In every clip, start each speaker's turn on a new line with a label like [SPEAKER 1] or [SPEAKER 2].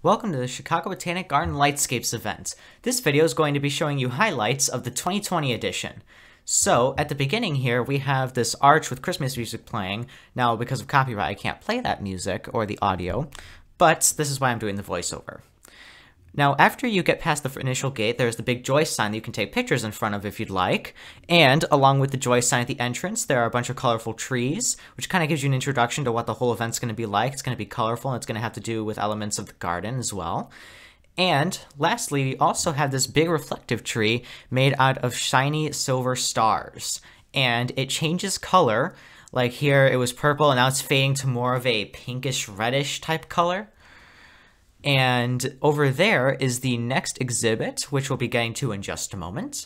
[SPEAKER 1] Welcome to the Chicago Botanic Garden Lightscapes event. This video is going to be showing you highlights of the 2020 edition. So, at the beginning here, we have this arch with Christmas music playing. Now, because of copyright, I can't play that music or the audio, but this is why I'm doing the voiceover. Now, after you get past the initial gate, there's the big joy sign that you can take pictures in front of if you'd like. And along with the joy sign at the entrance, there are a bunch of colorful trees, which kind of gives you an introduction to what the whole event's going to be like. It's going to be colorful, and it's going to have to do with elements of the garden as well. And lastly, we also have this big reflective tree made out of shiny silver stars. And it changes color. Like here, it was purple, and now it's fading to more of a pinkish reddish type color. And over there is the next exhibit, which we'll be getting to in just a moment.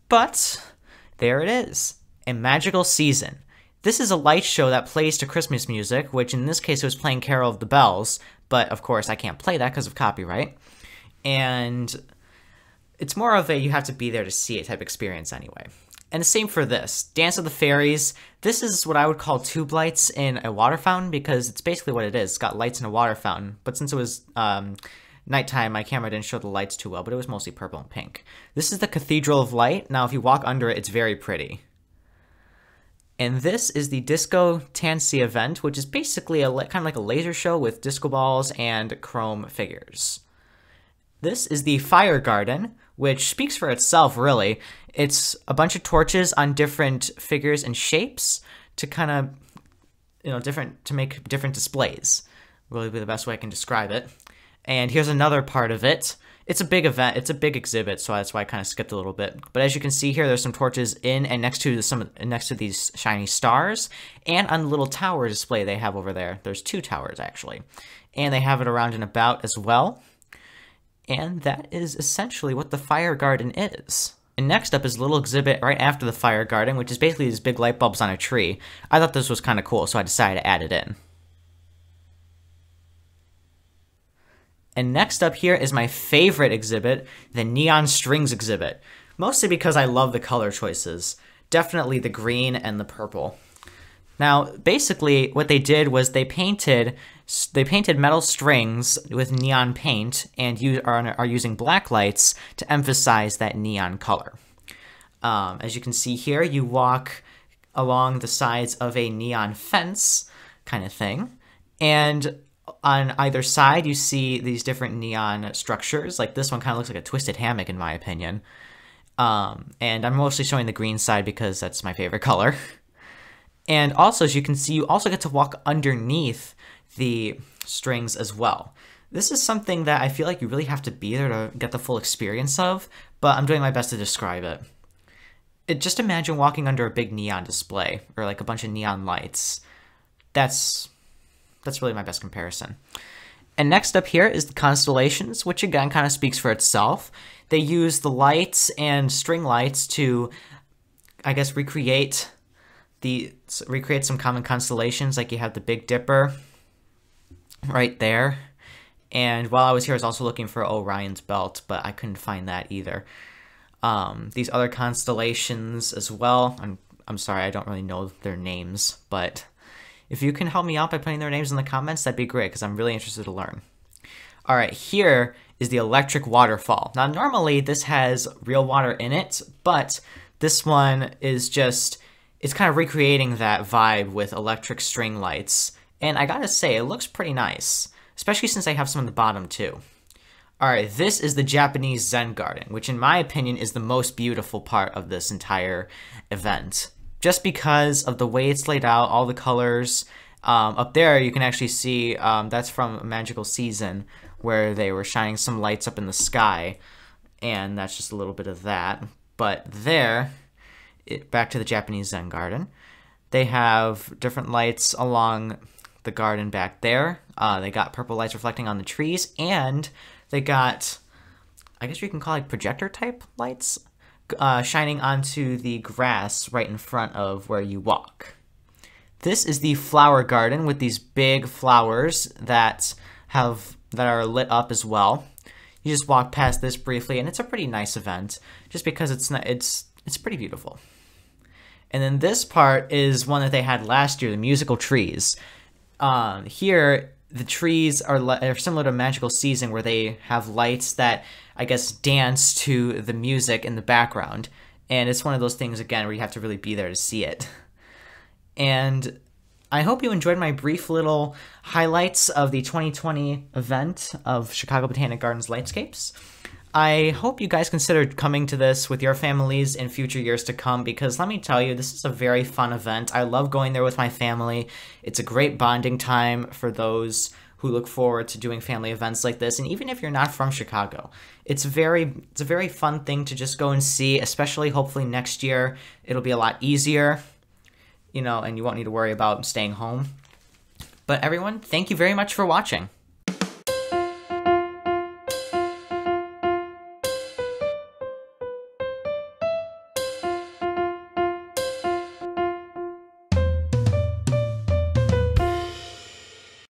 [SPEAKER 1] But there it is, a magical season. This is a light show that plays to Christmas music, which in this case it was playing Carol of the Bells, but of course I can't play that because of copyright. And it's more of a you have to be there to see it type experience anyway. And the same for this, Dance of the Fairies. This is what I would call tube lights in a water fountain because it's basically what it is. It's got lights in a water fountain, but since it was nighttime, my camera didn't show the lights too well, but it was mostly purple and pink. This is the Cathedral of Light. Now, if you walk under it, it's very pretty. And this is the Disco Tansy event, which is basically kind of like a laser show with disco balls and chrome figures. This is the Fire Garden, which speaks for itself, really. It's a bunch of torches on different figures and shapes to kind of, to make different displays. Really be the best way I can describe it. And here's another part of it. It's a big event. It's a big exhibit, so that's why I kind of skipped a little bit. But as you can see here, there's some torches in and next to these shiny stars, and on the little tower display they have over there. There's two towers actually, and they have it around and about as well. And that is essentially what the Fire Garden is. And next up is a little exhibit right after the Fire Garden, which is basically these big light bulbs on a tree. I thought this was kind of cool, so I decided to add it in. And next up here is my favorite exhibit, the Neon Strings exhibit. Mostly because I love the color choices. Definitely the green and the purple. Now, basically, what they did was they painted metal strings with neon paint and are using black lights to emphasize that neon color. As you can see here, you walk along the sides of a neon fence kind of thing, and on either side you see these different neon structures. Like this one kind of looks like a twisted hammock in my opinion. And I'm mostly showing the green side because that's my favorite color. And also, as you can see, you also get to walk underneath the strings as well. This is something that I feel like you really have to be there to get the full experience of, but I'm doing my best to describe it. Just imagine walking under a big neon display, or like a bunch of neon lights. That's really my best comparison. And next up here is the Constellations, which again kind of speaks for itself. They use the lights and string lights to, I guess, recreate some common constellations. Like you have the Big Dipper right there, and while I was here I was also looking for Orion's belt, but I couldn't find that either. These other constellations as well, I'm sorry, I don't really know their names, but if you can help me out by putting their names in the comments, that'd be great because I'm really interested to learn. Alright, here is the electric waterfall. Now normally this has real water in it, but this one is just, it's kind of recreating that vibe with electric string lights. And I gotta say, it looks pretty nice, especially since I have some on the bottom too. Alright, this is the Japanese Zen Garden, which in my opinion is the most beautiful part of this entire event. Just because of the way it's laid out, all the colors. Up there you can actually see, that's from Magical Season, where they were shining some lights up in the sky. And that's just a little bit of that. But there, back to the Japanese Zen Garden, they have different lights along the garden back there. They got purple lights reflecting on the trees, and they got, I guess you can call it projector type lights, shining onto the grass right in front of where you walk. This is the Flower Garden with these big flowers that are lit up as well. You just walk past this briefly, and it's a pretty nice event, just because it's pretty beautiful. And then this part is one that they had last year, the musical trees. Here the trees are similar to Magical Season, where they have lights that, I guess, dance to the music in the background. And it's one of those things, again, where you have to really be there to see it. And I hope you enjoyed my brief little highlights of the 2020 event of Chicago Botanic Gardens Lightscapes. I hope you guys consider coming to this with your families in future years to come, because let me tell you, this is a very fun event. I love going there with my family. It's a great bonding time for those who look forward to doing family events like this. And even if you're not from Chicago, it's a very fun thing to just go and see, especially hopefully next year. It'll be a lot easier, and you won't need to worry about staying home. But everyone, thank you very much for watching.